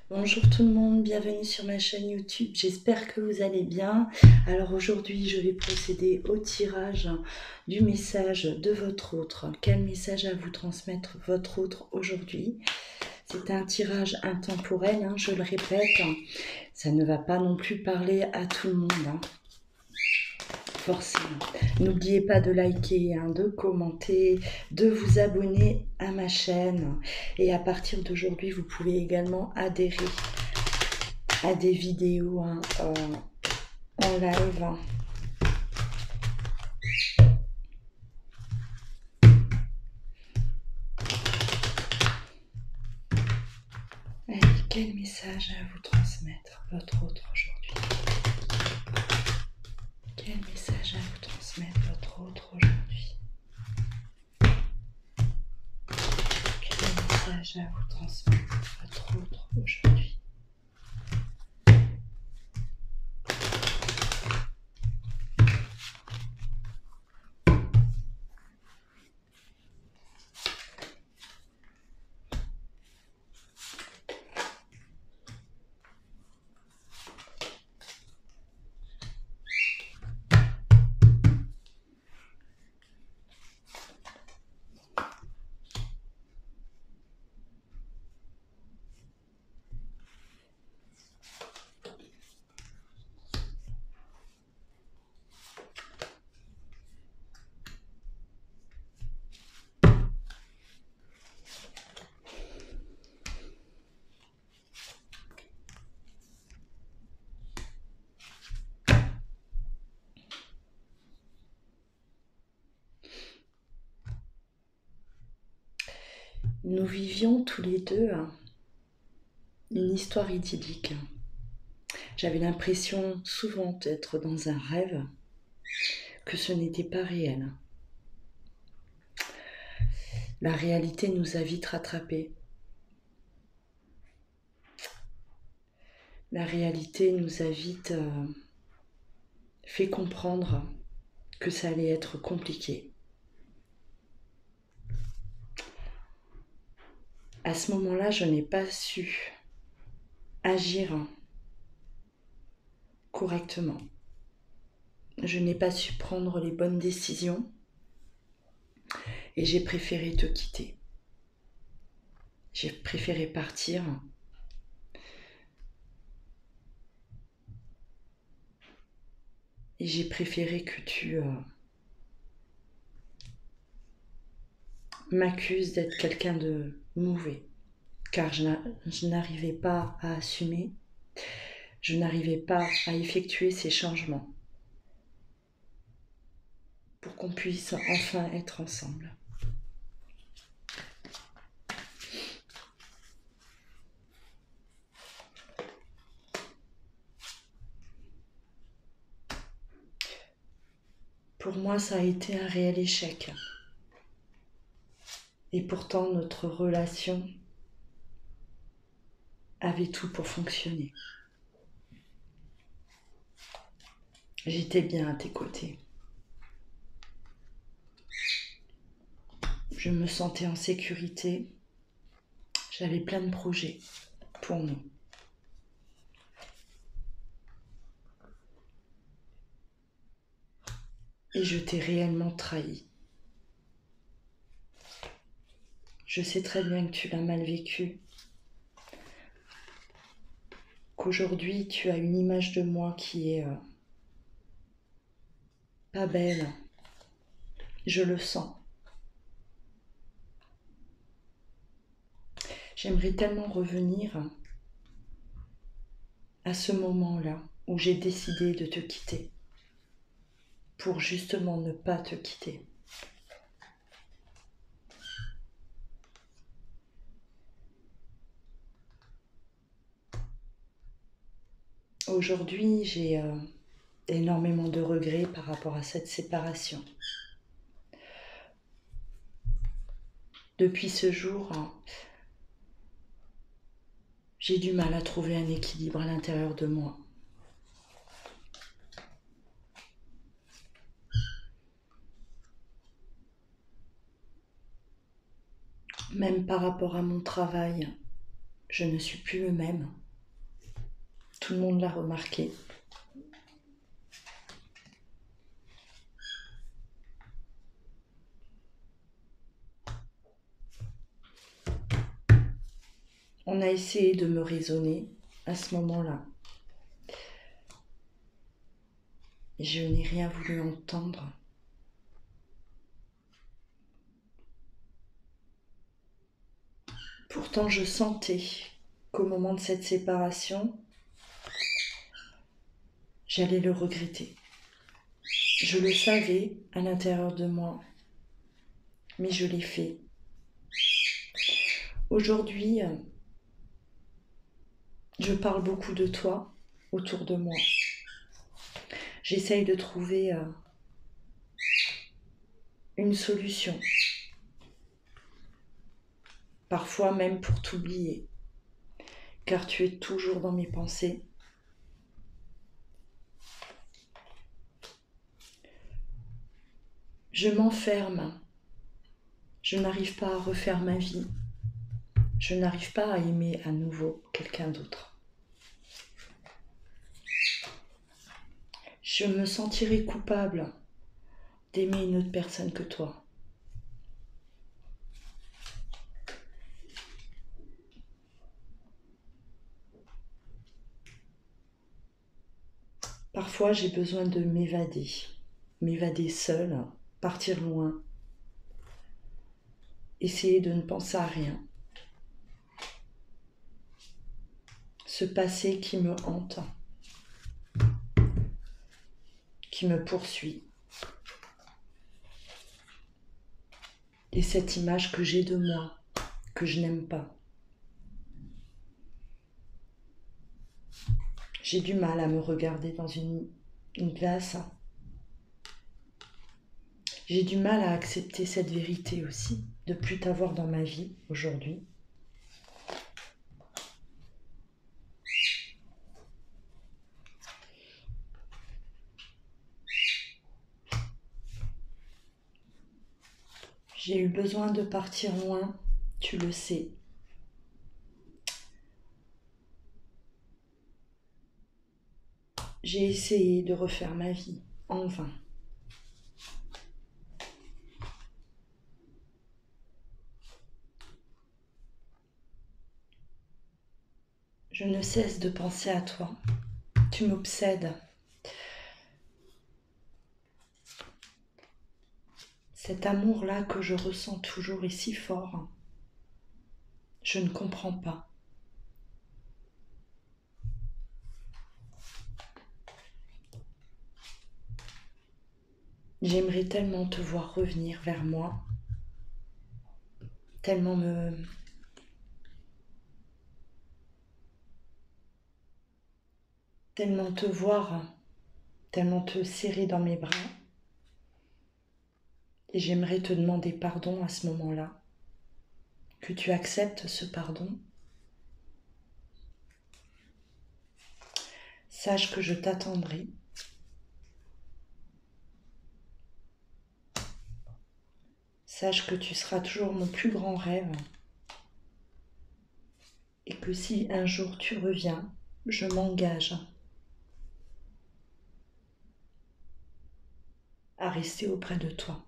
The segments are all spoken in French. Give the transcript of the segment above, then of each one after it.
Bonjour tout le monde, bienvenue sur ma chaîne YouTube, j'espère que vous allez bien. Alors aujourd'hui je vais procéder au tirage du message de votre autre. Quel message à vous transmettre votre autre aujourd'hui? C'est un tirage intemporel, je le répète, ça ne va pas non plus parler à tout le monde. Forcément. N'oubliez pas de liker, de commenter, de vous abonner à ma chaîne. Et à partir d'aujourd'hui, vous pouvez également adhérer à des vidéos en live. Allez, quel message à vous transmettre votre autre aujourd'hui? Quel message à vous transmettre votre autre aujourd'hui? Quel message à vous transmettre votre autre aujourd'hui? Nous vivions tous les deux une histoire idyllique. J'avais l'impression souvent d'être dans un rêve, que ce n'était pas réel. La réalité nous a vite rattrapés. La réalité nous a vite fait comprendre que ça allait être compliqué. À ce moment-là, je n'ai pas su agir correctement. Je n'ai pas su prendre les bonnes décisions et j'ai préféré te quitter. J'ai préféré partir et j'ai préféré que tu m'accuses d'être quelqu'un de mauvais, car je n'arrivais pas à assumer, je n'arrivais pas à effectuer ces changements pour qu'on puisse enfin être ensemble. Pour moi, ça a été un réel échec. Et pourtant, notre relation avait tout pour fonctionner. J'étais bien à tes côtés. Je me sentais en sécurité. J'avais plein de projets pour nous. Et je t'ai réellement trahi. Je sais très bien que tu l'as mal vécu, qu'aujourd'hui tu as une image de moi qui est pas belle. Je le sens. J'aimerais tellement revenir à ce moment-là où j'ai décidé de te quitter pour justement ne pas te quitter. Aujourd'hui, j'ai énormément de regrets par rapport à cette séparation. Depuis ce jour, j'ai du mal à trouver un équilibre à l'intérieur de moi. Même par rapport à mon travail, Je ne suis plus le même. Tout le monde l'a remarqué. On a essayé de me raisonner à ce moment-là. Je n'ai rien voulu entendre. Pourtant, je sentais qu'au moment de cette séparation, j'allais le regretter. Je le savais à l'intérieur de moi, mais je l'ai fait. Aujourd'hui, je parle beaucoup de toi autour de moi. J'essaye de trouver une solution. Parfois même pour t'oublier, car tu es toujours dans mes pensées. Je m'enferme. Je n'arrive pas à refaire ma vie. Je n'arrive pas à aimer à nouveau quelqu'un d'autre. Je me sentirais coupable d'aimer une autre personne que toi. Parfois, j'ai besoin de m'évader seule, partir loin, essayer de ne penser à rien. Ce passé qui me hante, qui me poursuit. Et cette image que j'ai de moi, que je n'aime pas. J'ai du mal à me regarder dans une glace. J'ai du mal à accepter cette vérité aussi, de ne plus t'avoir dans ma vie aujourd'hui. J'ai eu besoin de partir loin, tu le sais. J'ai essayé de refaire ma vie, en vain. Je ne cesse de penser à toi. Tu m'obsèdes. Cet amour-là que je ressens toujours est si fort. Je ne comprends pas. J'aimerais tellement te voir revenir vers moi, tellement te voir, tellement te serrer dans mes bras. Et j'aimerais te demander pardon à ce moment-là, que tu acceptes ce pardon. Sache que je t'attendrai. Sache que tu seras toujours mon plus grand rêve. Et que si un jour tu reviens, je m'engage à rester auprès de toi.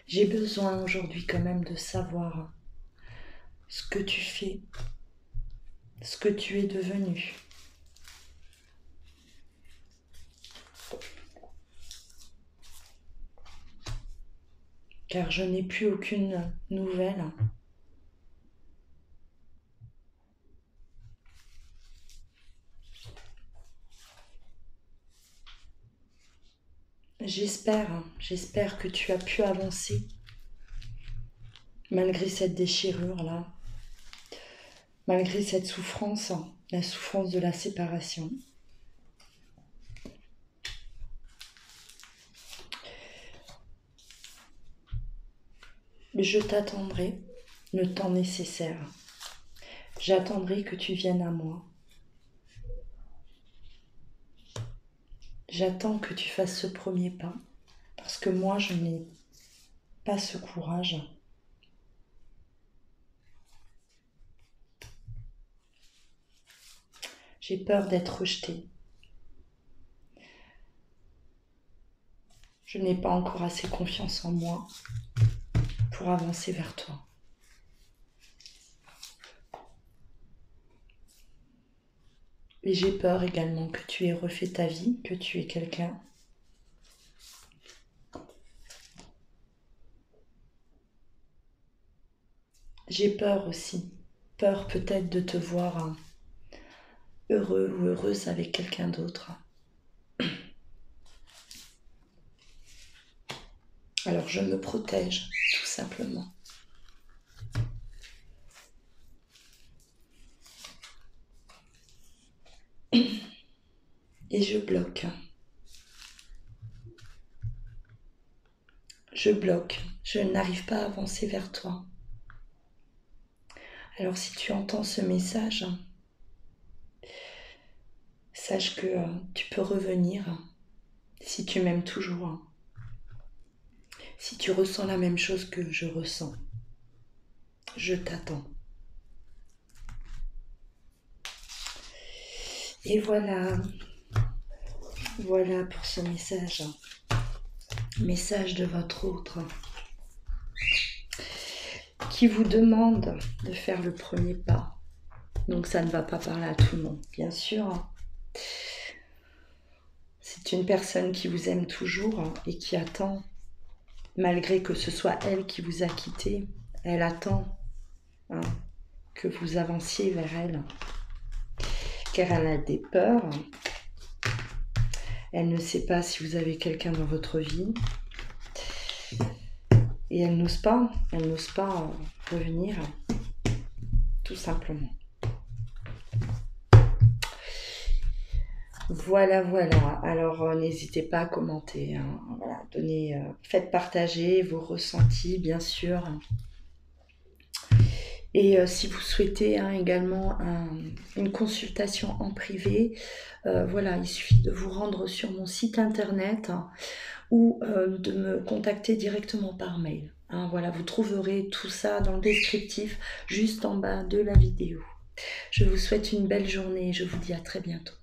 J'ai besoin aujourd'hui quand même de savoir ce que tu fais, ce que tu es devenu. Car je n'ai plus aucune nouvelle. J'espère que tu as pu avancer malgré cette déchirure-là, malgré cette souffrance, la souffrance de la séparation. Je t'attendrai le temps nécessaire. J'attendrai que tu viennes à moi. J'attends que tu fasses ce premier pas, parce que moi, je n'ai pas ce courage. J'ai peur d'être rejetée. Je n'ai pas encore assez confiance en moi pour avancer vers toi. Et j'ai peur également que tu aies refait ta vie, que tu es quelqu'un. J'ai peur aussi, peur peut-être de te voir heureux ou heureuse avec quelqu'un d'autre. Alors je me protège, tout simplement. Et je bloque. Je bloque, je n'arrive pas à avancer vers toi. Alors si tu entends ce message, sache que tu peux revenir si tu m'aimes toujours, si tu ressens la même chose que je ressens. Je t'attends. Et voilà, voilà pour ce message. Message de votre autre qui vous demande de faire le premier pas. Donc ça ne va pas parler à tout le monde, bien sûr. C'est une personne qui vous aime toujours et qui attend, malgré que ce soit elle qui vous a quitté, elle attend que vous avanciez vers elle, car elle a des peurs. Elle ne sait pas si vous avez quelqu'un dans votre vie et elle n'ose pas revenir, tout simplement. Voilà, voilà. Alors, n'hésitez pas à commenter. Voilà, faites partager vos ressentis, bien sûr. Et si vous souhaitez également une consultation en privé, voilà, il suffit de vous rendre sur mon site internet ou de me contacter directement par mail. Voilà, vous trouverez tout ça dans le descriptif juste en bas de la vidéo. Je vous souhaite une belle journée et je vous dis à très bientôt.